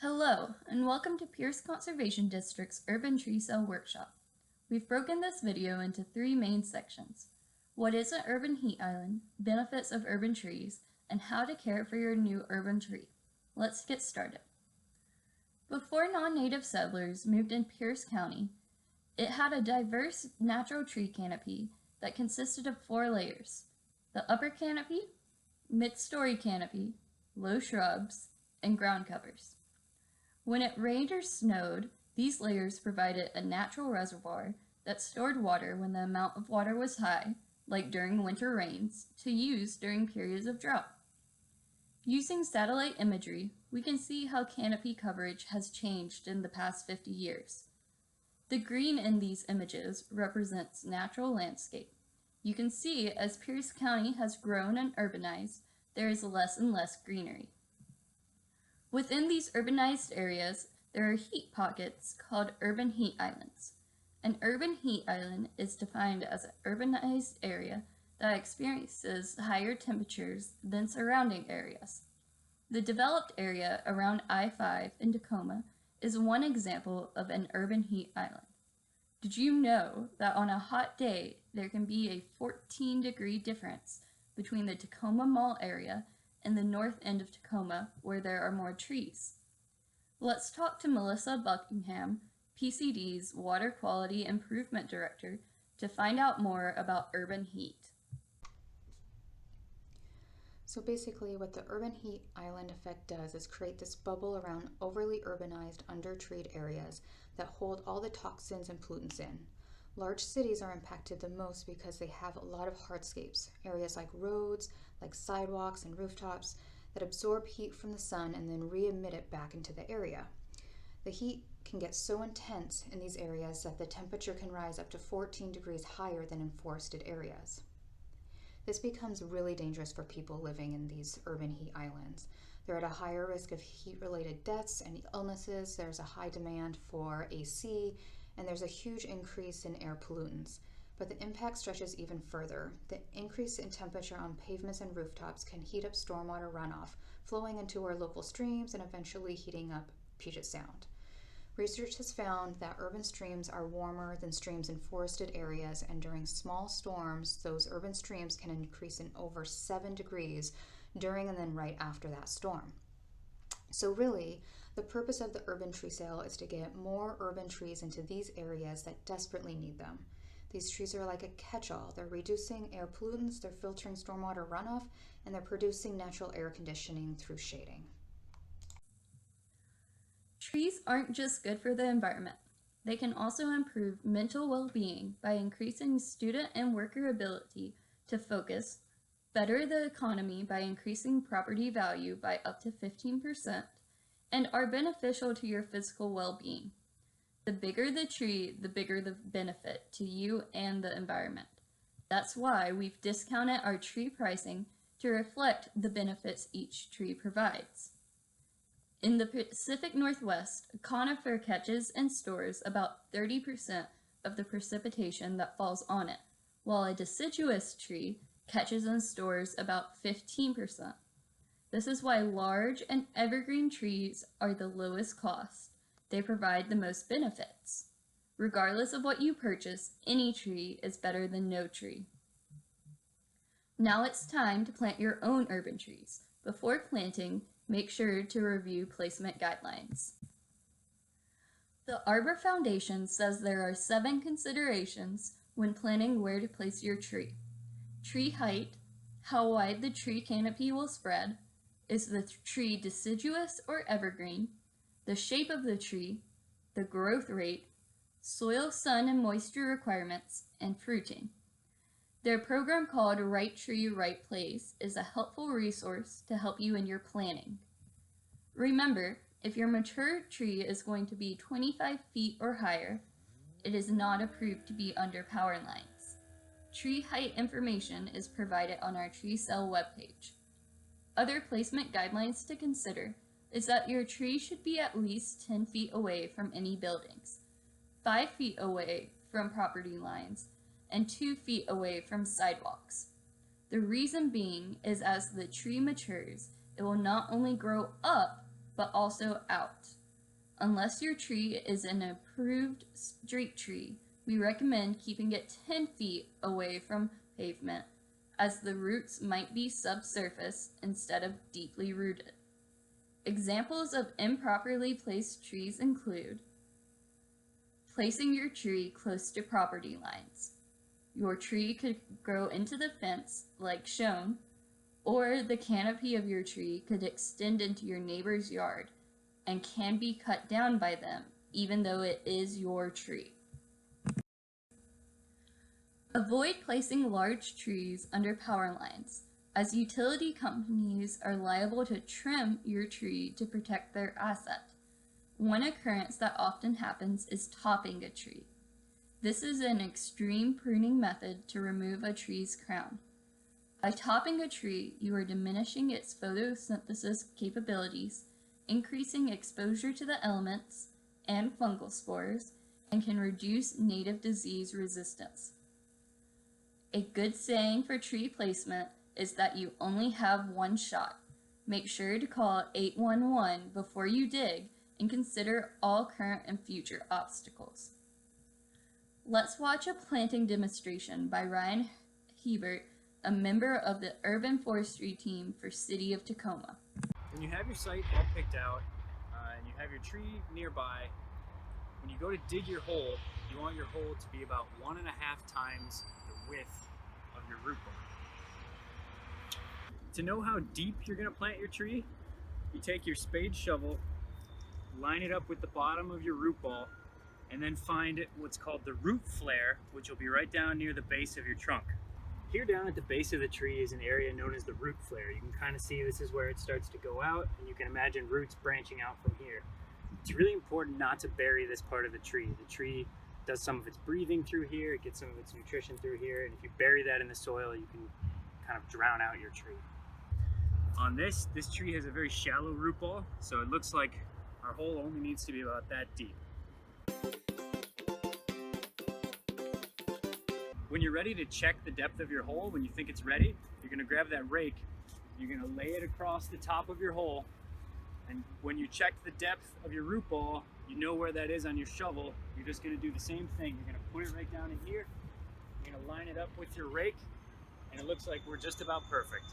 Hello, and welcome to Pierce Conservation District's Urban Tree Cell Workshop. We've broken this video into three main sections: what is an urban heat island, benefits of urban trees, and how to care for your new urban tree. Let's get started. Before non-native settlers moved in Pierce County, it had a diverse natural tree canopy that consisted of 4 layers: the upper canopy, mid-story canopy, low shrubs, and ground covers. When it rained or snowed, these layers provided a natural reservoir that stored water when the amount of water was high, like during winter rains, to use during periods of drought. Using satellite imagery, we can see how canopy coverage has changed in the past 50 years. The green in these images represents natural landscape. You can see as Pierce County has grown and urbanized, there is less and less greenery. Within these urbanized areas, there are heat pockets called urban heat islands. An urban heat island is defined as an urbanized area that experiences higher temperatures than surrounding areas. The developed area around I-5 in Tacoma is one example of an urban heat island. Did you know that on a hot day, there can be a 14-degree difference between the Tacoma Mall area and the north end of Tacoma, where there are more trees? Let's talk to Melissa Buckingham, PCD's Water Quality Improvement Director, to find out more about urban heat. So basically what the urban heat island effect does is create this bubble around overly urbanized, under-treed areas that hold all the toxins and pollutants in. Large cities are impacted the most because they have a lot of hardscapes, areas like roads, like sidewalks and rooftops, that absorb heat from the sun and then re-emit it back into the area. The heat can get so intense in these areas that the temperature can rise up to 14 degrees higher than in forested areas. This becomes really dangerous for people living in these urban heat islands. They're at a higher risk of heat-related deaths and illnesses. There's a high demand for AC, and there's a huge increase in air pollutants. But the impact stretches even further. The increase in temperature on pavements and rooftops can heat up stormwater runoff, flowing into our local streams and eventually heating up Puget Sound. Research has found that urban streams are warmer than streams in forested areas, and during small storms, those urban streams can increase in over 7 degrees during and then right after that storm. So really, the purpose of the urban tree sale is to get more urban trees into these areas that desperately need them. These trees are like a catch-all. They're reducing air pollutants, they're filtering stormwater runoff, and they're producing natural air conditioning through shading. Trees aren't just good for the environment. They can also improve mental well-being by increasing student and worker ability to focus, better the economy by increasing property value by up to 15%, and are beneficial to your physical well-being. The bigger the tree, the bigger the benefit to you and the environment. That's why we've discounted our tree pricing to reflect the benefits each tree provides. In the Pacific Northwest, a conifer catches and stores about 30% of the precipitation that falls on it, while a deciduous tree catches and stores about 15%. This is why large and evergreen trees are the lowest cost. They provide the most benefits. Regardless of what you purchase, any tree is better than no tree. Now it's time to plant your own urban trees. Before planting, make sure to review placement guidelines. The Arbor Foundation says there are 7 considerations when planning where to place your tree: tree height, how wide the tree canopy will spread, is the tree deciduous or evergreen, the shape of the tree, the growth rate, soil, sun, and moisture requirements, and fruiting. Their program called Right Tree, Right Place is a helpful resource to help you in your planning. Remember, if your mature tree is going to be 25 feet or higher, it is not approved to be under power lines. Tree height information is provided on our tree cell webpage. Other placement guidelines to consider is that your tree should be at least 10 feet away from any buildings, 5 feet away from property lines, and 2 feet away from sidewalks. The reason being is as the tree matures, it will not only grow up, but also out. Unless your tree is an approved street tree, we recommend keeping it 10 feet away from pavement, as the roots might be subsurface instead of deeply rooted. Examples of improperly placed trees include placing your tree close to property lines. Your tree could grow into the fence, like shown, or the canopy of your tree could extend into your neighbor's yard and can be cut down by them, even though it is your tree. Avoid placing large trees under power lines, as utility companies are liable to trim your tree to protect their asset. One occurrence that often happens is topping a tree. This is an extreme pruning method to remove a tree's crown. By topping a tree, you are diminishing its photosynthesis capabilities, increasing exposure to the elements and fungal spores, and can reduce native disease resistance. A good saying for tree placement is that you only have one shot. Make sure to call 811 before you dig and consider all current and future obstacles. Let's watch a planting demonstration by Ryan Hebert, a member of the urban forestry team for City of Tacoma. When you have your site all picked out and you have your tree nearby, when you go to dig your hole, you want your hole to be about 1.5 times the width of your root ball. To know how deep you're going to plant your tree, you take your spade shovel, line it up with the bottom of your root ball, and then find what's called the root flare, which will be right down near the base of your trunk. Here down at the base of the tree is an area known as the root flare. You can kind of see this is where it starts to go out, and you can imagine roots branching out from here. It's really important not to bury this part of the tree. The tree does some of its breathing through here, it gets some of its nutrition through here, and if you bury that in the soil, you can kind of drown out your tree. On this tree has a very shallow root ball, so it looks like our hole only needs to be about that deep. When you're ready to check the depth of your hole, when you think it's ready, you're going to grab that rake, you're going to lay it across the top of your hole, and when you check the depth of your root ball, you know where that is on your shovel. You're just going to do the same thing. You're going to put it right down in here, you're going to line it up with your rake, and it looks like we're just about perfect.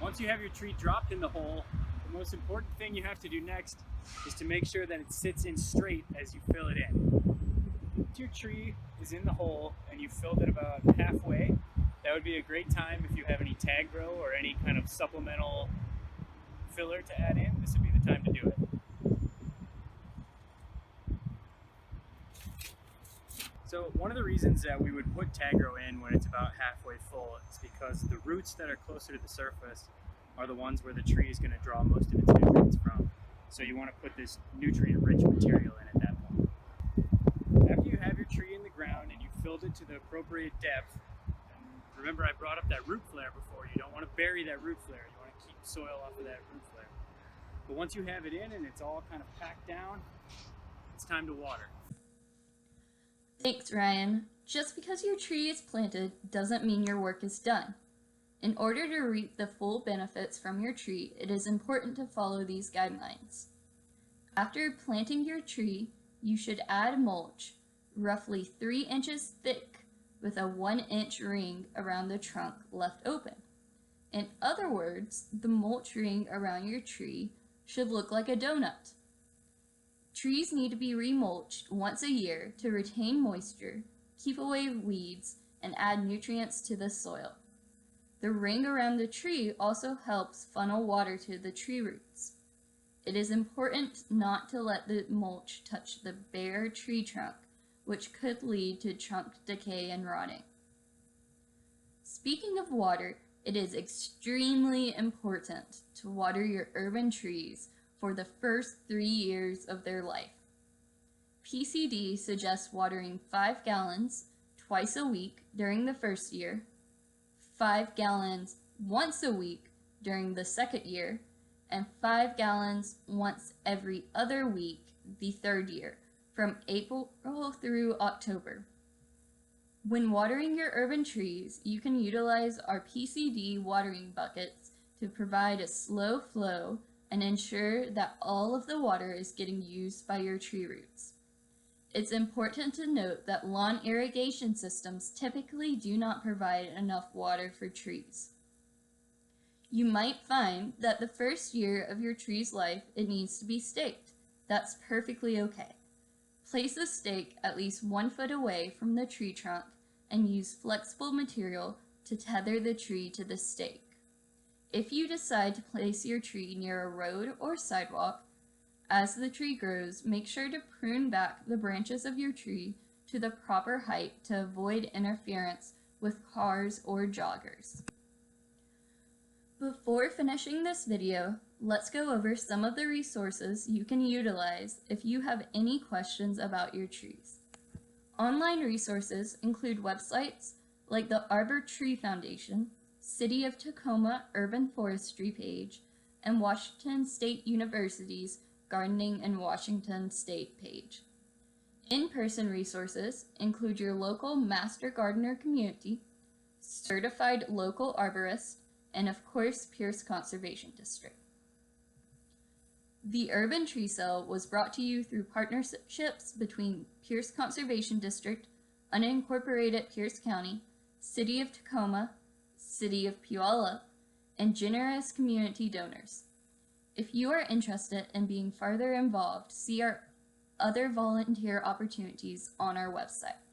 Once you have your tree dropped in the hole, the most important thing you have to do next is to make sure that it sits in straight as you fill it in. Once your tree is in the hole and you've filled it about halfway, that would be a great time if you have any tag grow or any kind of supplemental filler to add in. This would be the time to do it. So one of the reasons that we would put tag grow in when it's about halfway full is because the roots that are closer to the surface are the ones where the tree is going to draw most of its nutrients from. So you want to put this nutrient-rich material in at that point. After you have your tree in the ground and you filled it to the appropriate depth, and remember I brought up that root flare before, you don't want to bury that root flare, you want to keep soil off of that root flare. But once you have it in and it's all kind of packed down, it's time to water. Thanks, Ryan. Just because your tree is planted doesn't mean your work is done. In order to reap the full benefits from your tree, it is important to follow these guidelines. After planting your tree, you should add mulch, roughly 3 inches thick, with a 1-inch ring around the trunk left open. In other words, the mulch ring around your tree should look like a donut. Trees need to be remulched once a year to retain moisture, keep away weeds, and add nutrients to the soil. The ring around the tree also helps funnel water to the tree roots. It is important not to let the mulch touch the bare tree trunk, which could lead to trunk decay and rotting. Speaking of water, it is extremely important to water your urban trees for the first 3 years of their life. PCD suggests watering 5 gallons twice a week during the first year, 5 gallons once a week during the second year, and 5 gallons once every other week the third year, from April through October. When watering your urban trees, you can utilize our PCD watering buckets to provide a slow flow, and ensure that all of the water is getting used by your tree roots. It's important to note that lawn irrigation systems typically do not provide enough water for trees. You might find that the first year of your tree's life it needs to be staked. That's perfectly okay. Place a stake at least 1 foot away from the tree trunk and use flexible material to tether the tree to the stake. If you decide to place your tree near a road or sidewalk, as the tree grows, make sure to prune back the branches of your tree to the proper height to avoid interference with cars or joggers. Before finishing this video, let's go over some of the resources you can utilize if you have any questions about your trees. Online resources include websites like the Arbor Tree Foundation, City of Tacoma Urban Forestry page, and Washington State University's Gardening in Washington State page. In-person resources include your local Master Gardener community, certified local arborist, and of course Pierce Conservation District. The Urban Tree Cell was brought to you through partnerships between Pierce Conservation District, unincorporated Pierce County, City of Tacoma, City of Puyallup, and generous community donors. If you are interested in being further involved, see our other volunteer opportunities on our website.